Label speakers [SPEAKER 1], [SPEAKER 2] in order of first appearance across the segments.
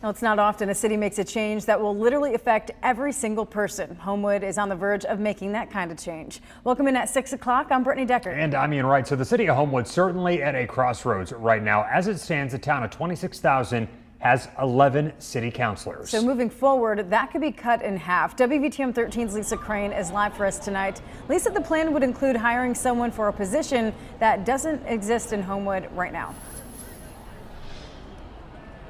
[SPEAKER 1] Well, it's not often a city makes a change that will literally affect every single person. Homewood is on the verge of making that kind of change. Welcome in at 6 o'clock. I'm Brittany Decker.
[SPEAKER 2] And I'm Ian Wright. So the city of Homewood certainly at a crossroads right now. As it stands, a town of 26,000 has 11 city councilors.
[SPEAKER 1] So moving forward, that could be cut in half. WVTM 13's Lisa Crane is live for us tonight. Lisa, the plan would include hiring someone for a position that doesn't exist in Homewood right now.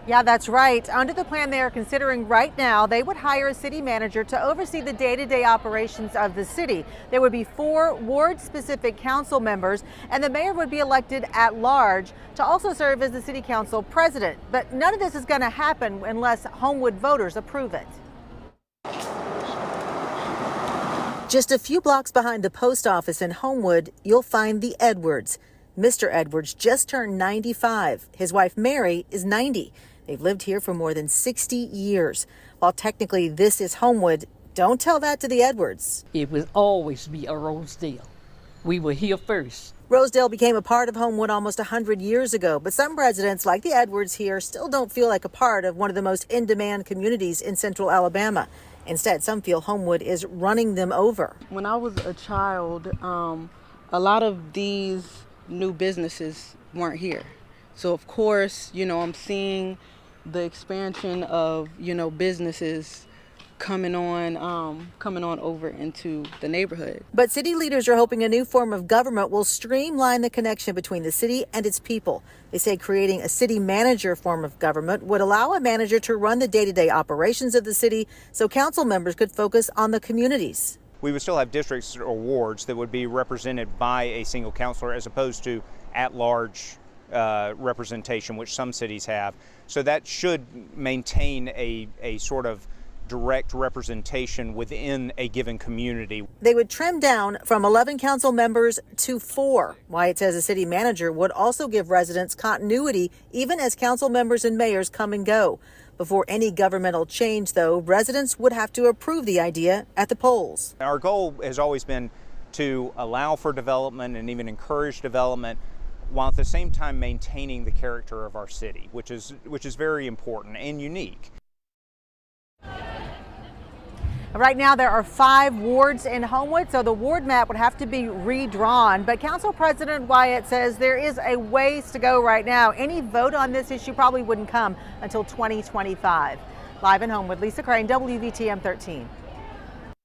[SPEAKER 3] Yeah, that's right. Under the plan they are considering right now, they would hire a city manager to oversee the day-to-day operations of the city. There would be 4 ward-specific council members, and the mayor would be elected at large to also serve as the city council president. But none of this is going to happen unless Homewood voters approve it. Just a few blocks behind the post office in Homewood, you'll find the Edwards. Mr. Edwards just turned 95. His wife, Mary, is 90. They've lived here for more than 60 years. While technically this is Homewood, don't tell that to the Edwards.
[SPEAKER 4] It will always be a Rosedale. We were here first.
[SPEAKER 3] Rosedale became a part of Homewood almost 100 years ago, but some residents like the Edwards here still don't feel like a part of one of the most in-demand communities in central Alabama. Instead, some feel Homewood is running them over.
[SPEAKER 5] When I was a child, a lot of these new businesses weren't here. So of course, I'm seeing the expansion of, businesses coming on over into the neighborhood.
[SPEAKER 3] But city leaders are hoping a new form of government will streamline the connection between the city and its people. They say creating a city manager form of government would allow a manager to run the day-to-day operations of the city so council members could focus on the communities.
[SPEAKER 6] We would still have districts or wards that would be represented by a single councilor as opposed to at-large representation, which some cities have. So that should maintain a sort of direct representation within a given community.
[SPEAKER 3] They would trim down from 11 council members to 4. Wyatt says a city manager would also give residents continuity even as council members and mayors come and go. Before any governmental change, though, residents would have to approve the idea at the polls.
[SPEAKER 6] Our goal has always been to allow for development and even encourage development while at the same time maintaining the character of our city, which is very important and unique.
[SPEAKER 3] Right now there are 5 wards in Homewood, so the ward map would have to be redrawn. But Council President Wyatt says there is a ways to go right now. Any vote on this issue probably wouldn't come until 2025. Live in Homewood, Lisa Crane, WVTM 13.